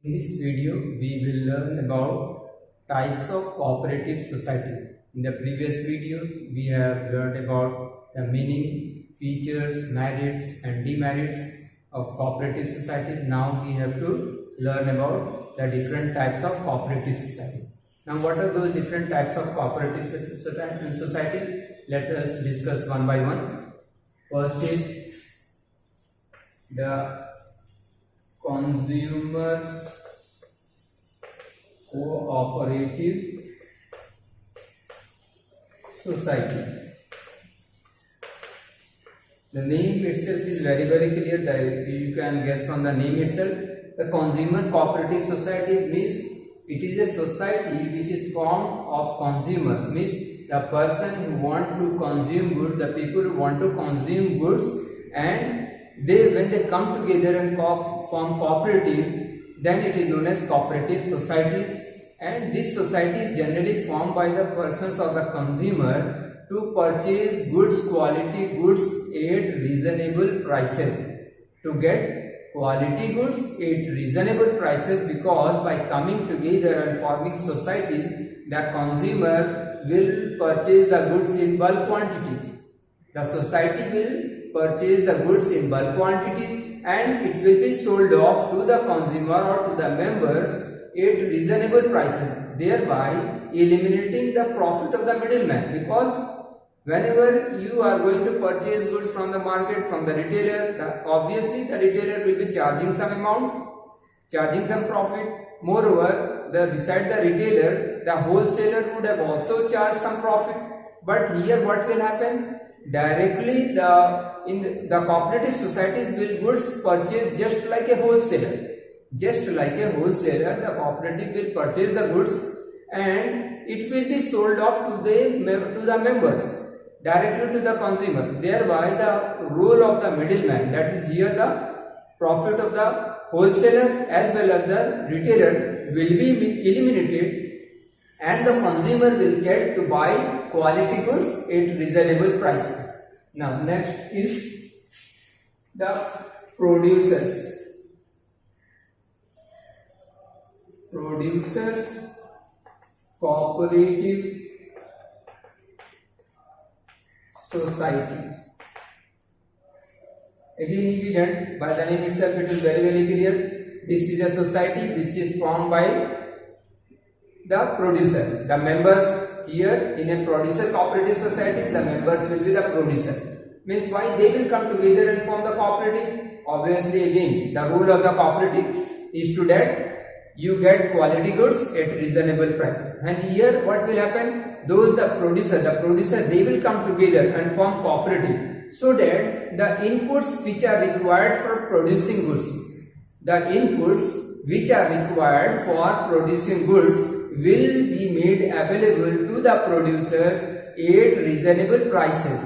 In this video, we will learn about types of cooperative societies. In the previous videos, we have learned about the meaning, features, merits and demerits of cooperative societies. Now we have to learn about the different types of cooperative societies. Now what are those different types of cooperative societies? Let us discuss one by one. First is the consumers cooperative society. The name itself is very clear, that you can guess from the name itself. The consumer cooperative society means it is a society which is formed of consumers, means the person who want to consume goods, the people who want to consume goods, and when they come together and form cooperative, then it is known as cooperative societies. And this society is generally formed by the persons or the consumer to purchase goods, quality goods at reasonable prices. To get quality goods at reasonable prices, because by coming together and forming societies, the consumer will purchase the goods in bulk quantities. The society will purchase the goods in bulk quantities and it will be sold off to the consumer or to the members at reasonable prices, thereby eliminating the profit of the middleman. Because whenever you are going to purchase goods from the market, from the retailer, obviously the retailer will be charging some amount, charging some profit. Moreover, beside the retailer, the wholesaler would have also charged some profit. But here what will happen? Directly in the cooperative societies will goods purchase just like a wholesaler. Just like a wholesaler, the cooperative will purchase the goods and it will be sold off to the members, directly to the consumer. Thereby the role of the middleman, that is here the profit of the wholesaler as well as the retailer, will be eliminated and the consumer will get to buy quality goods at reasonable prices. Now next is the producers cooperative societies. Again evident, by the name itself it is very clear. This is a society which is formed by the producers. The members here in a producer cooperative society, the members will be the producer. Means why they will come together and form the cooperative? Obviously again the role of the cooperative is to that you get quality goods at reasonable prices. And here what will happen? The producer, they will come together and form cooperative so that the inputs which are required for producing goods, will be made available to the producers at reasonable prices.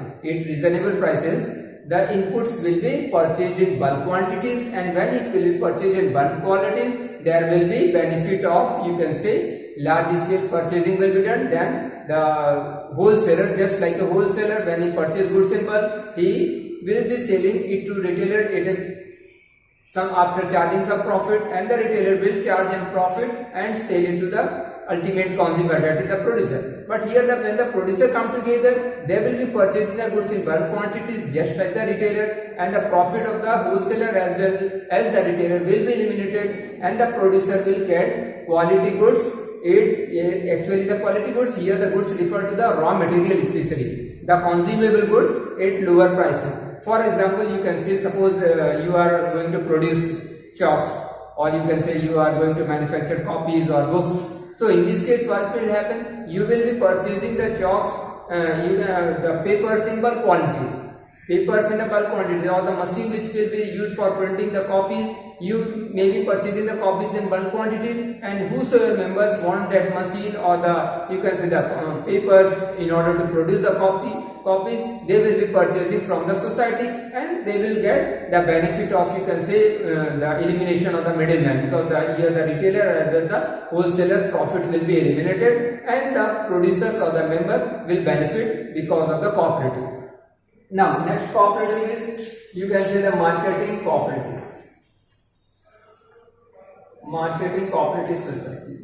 The inputs will be purchased in bulk quantities, and when it will be purchased in bulk quantities, there will be benefit of, you can say, large scale purchasing will be done. Then the wholesaler, just like a wholesaler, when he purchases goods in bulk, he will be selling it to retailer after charging some profit, and the retailer will charge in profit and sell it to the ultimate consumer, that is the producer. But here when the producer come together, they will be purchasing the goods in bulk quantities just like the retailer, and the profit of the wholesaler as well as the retailer will be eliminated, and the producer will get quality goods. Actually the quality goods, here the goods refer to the raw material, especially the consumable goods at lower prices. For example, you can say, suppose you are going to produce chalks, or you can say you are going to manufacture copies or books. So in this case what will happen? You will be purchasing the chalks, the papers in bulk quantities. Or the machine which will be used for printing the copies, you may be purchasing the copies in bulk quantities, and whosoever members want that machine or the papers in order to produce the copies, they will be purchasing from the society, and they will get the benefit of, the elimination of the middleman, because here the retailer as well the wholesaler's profit will be eliminated, and the producers or the member will benefit because of the cooperative. Now next cooperative is, you can say, the marketing cooperative. marketing cooperative society.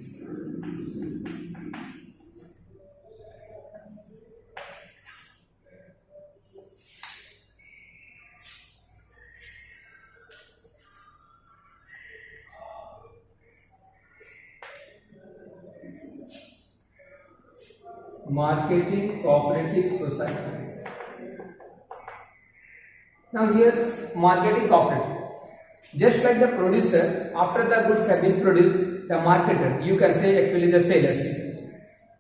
Marketing cooperative societies. Now here, marketing cooperative. Just like the producer, after the goods have been produced, the marketer, you can say actually the sellers.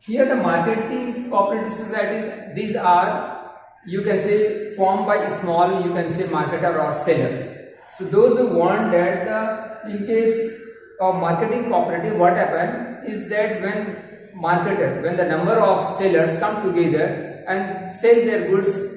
Here the marketing cooperative societies, these are, you can say, formed by small, you can say, marketer or sellers. So those who want that, in case of marketing cooperative, what happens is that when the number of sellers come together and sell their goods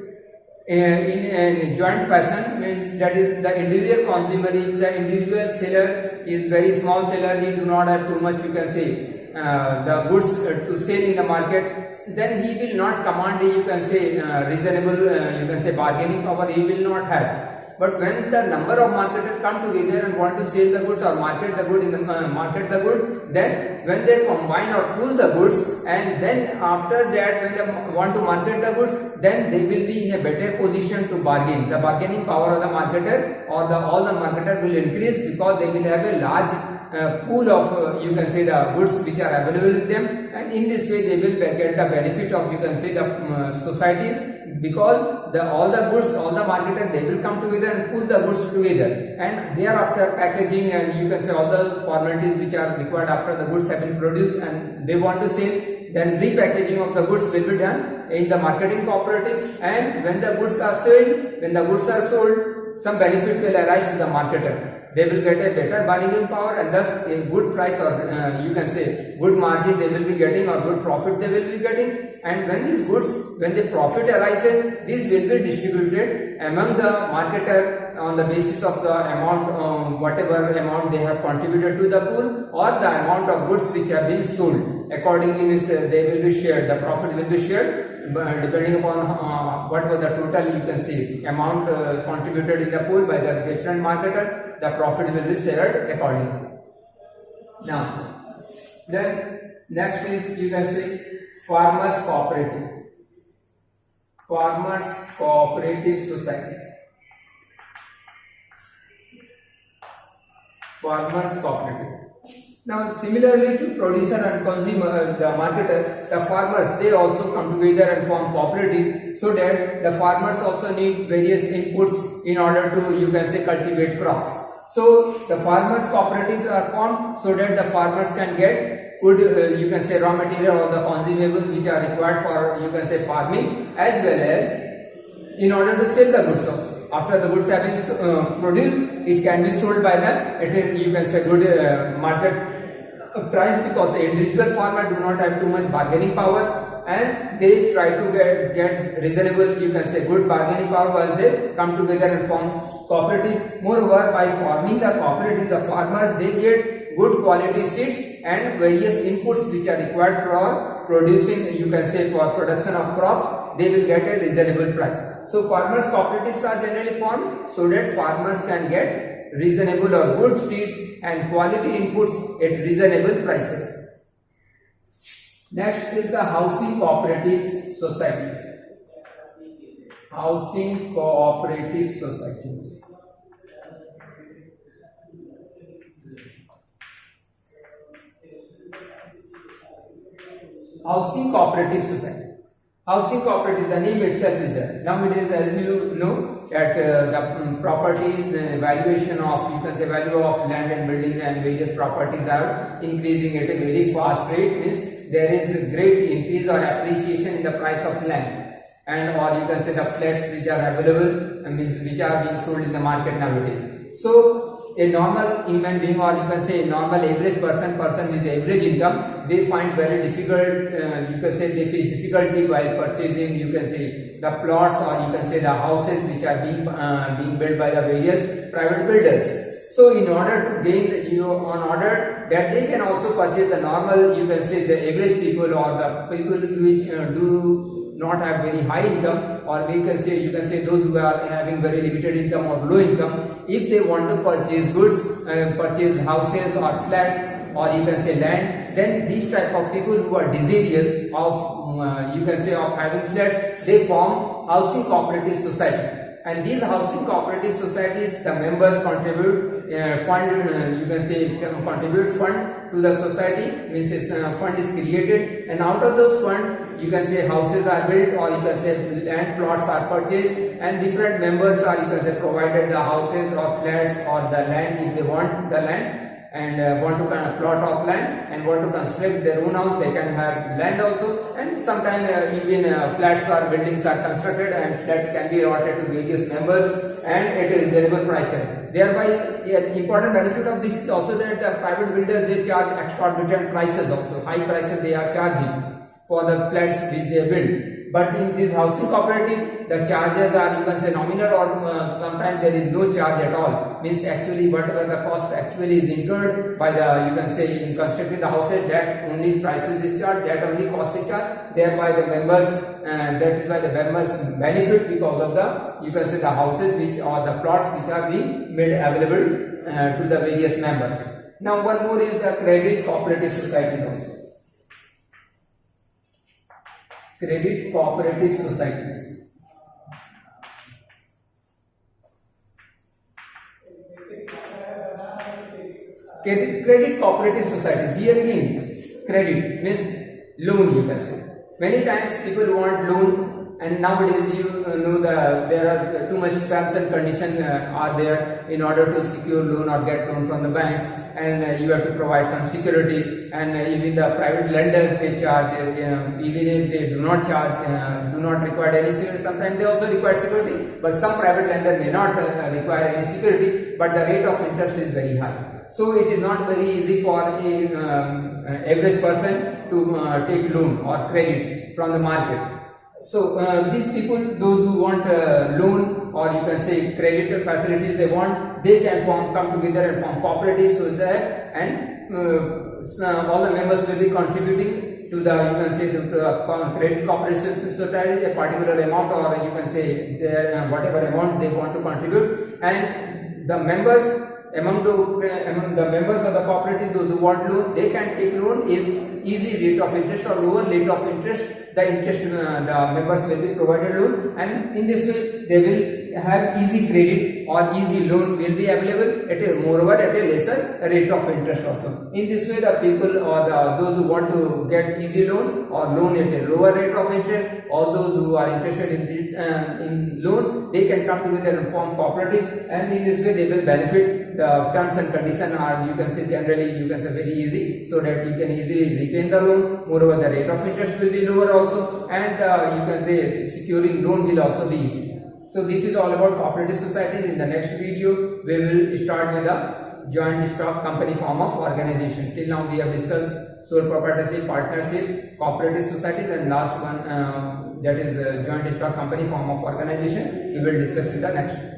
in a joint fashion, means that is the individual consumer, if the individual seller is very small seller, he do not have too much, you can say, the goods to sell in the market, then he will not command, you can say, reasonable, you can say, bargaining power, he will not have. But when the number of marketers come together and want to sell the goods or market the good in the market the good, then when they combine or pool the goods, and then after that when they want to market the goods, then they will be in a better position to bargain. The bargaining power of the marketer or all the marketer will increase, because they will have a large pool of you can say the goods which are available with them, and in this way they will get the benefit of, you can say, the society, because all the goods, all the marketers, they will come together and pull the goods together, and thereafter packaging and, you can say, all the formalities which are required after the goods have been produced and they want to sell, then repackaging of the goods will be done in the marketing cooperative, and when the goods are sold, some benefit will arise to the marketer. They will get a better bargaining power, and thus a good price, or you can say good margin they will be getting, or good profit they will be getting. And when these goods, when the profit arises, this will be distributed among the marketer on the basis of the amount, whatever amount they have contributed to the pool, or the amount of goods which have been sold. Accordingly, they will be shared, the profit will be shared depending upon what was the total, you can say, amount contributed in the pool by the different marketer. The profit will be shared accordingly. Now, then next is, you can say, farmers cooperative. Farmers cooperative society. Farmers cooperative. Now, similarly to producer and consumer, the marketer, the farmers, they also come together and form cooperative, so that the farmers also need various inputs in order to, you can say, cultivate crops. So the farmers cooperatives are formed so that the farmers can get good, you can say, raw material or the consumables which are required for, you can say, farming, as well as in order to sell the goods also. After the goods have been produced, it can be sold by them. It is, you can say, good market price, because the individual farmer do not have too much bargaining power, and they try to get reasonable, you can say, good bargaining power as they come together and form cooperative. Moreover, by forming the cooperative, the farmers, they get good quality seeds and various inputs which are required for producing, you can say, for production of crops. They will get a reasonable price. So farmers cooperatives are generally formed so that farmers can get reasonable or good seeds and quality inputs at reasonable prices. Next is the housing cooperative society. Housing cooperative societies. Housing cooperative society. Housing cooperative, the name itself is there. Nowadays, as you know, that the property valuation of, you can say, value of land and buildings and various properties are increasing at a very fast rate. Means there is a great increase or appreciation in the price of land, and or you can say the flats which are available, means which are being sold in the market nowadays. So a normal human being, or you can say normal average person with average income, they find very difficult, you can say they face difficulty while purchasing, you can say, the plots, or you can say the houses which are being built by the various private builders. So in order to gain in order that they can also purchase the normal, you can say, the average people or the people which do not have very high income, or you can say those who are having very limited income or low income, if they want to purchase goods, purchase houses or flats, or you can say land, then these type of people who are desirous of you can say of having flats, they form housing cooperative society. And these housing cooperative societies, the members contribute fund, you can say contribute fund to the society, means its fund is created, and out of those fund you can say houses are built, or you can say land plots are purchased, and different members are, you can say, provided the houses or flats or the land if they want the land, and want to kind of plot of land and want to construct their own house, they can have land also. And sometimes even flats or buildings are constructed, and flats can be allotted to various members, and it is variable prices. Thereby, important benefit of this is also that the private builders, they charge exorbitant prices also, high prices they are charging for the flats which they build. But in this housing cooperative, the charges are, you can say, nominal, or sometimes there is no charge at all. Means actually whatever the cost actually is incurred by the, you can say, in constructing the houses, that only prices is charged, that only cost is charged. Thereby the members, that is why the members benefit because of the, you can say, the houses which, or the plots which are being made available to the various members. Now one more is the credit cooperative societies also. Credit cooperative societies. Credit cooperative societies. Here again, credit means loan, you can say. Many times people want loan, and nowadays you know there are too much terms and conditions are there in order to secure loan or get loan from the banks, and you have to provide some security, and even the private lenders, they charge, even if they do not charge, do not require any security. Sometimes they also require security, but some private lender may not require any security, but the rate of interest is very high. So it is not very easy for a average person to take loan or credit from the market. So these people, those who want loan, or you can say credit facilities they want, they can come together and form cooperatives, so that, and all the members will be contributing to the, you can say, to the credit cooperative society a particular amount, or you can say their whatever amount they want to contribute, and the members, among the members of the cooperative, those who want loan, they can take loan is easy rate of interest or lower rate of interest. The interest the members will be provided loan, and in this way they will have easy credit or easy loan will be available at a moreover at a lesser rate of interest also. In this way, the people or those who want to get easy loan or loan at a lower rate of interest, or those who are interested in this in loan, they can come together and form cooperative, and in this way they will benefit. The terms and conditions are, you can say, generally, you can say, very easy, so that you can easily repay the loan. Moreover, the rate of interest will be lower also, and you can say securing loan will also be easy. So this is all about cooperative societies. In the next video, we will start with the joint stock company form of organization. Till now we have discussed sole proprietorship, partnership, cooperative societies, and last one that is joint stock company form of organization. We will discuss in the next.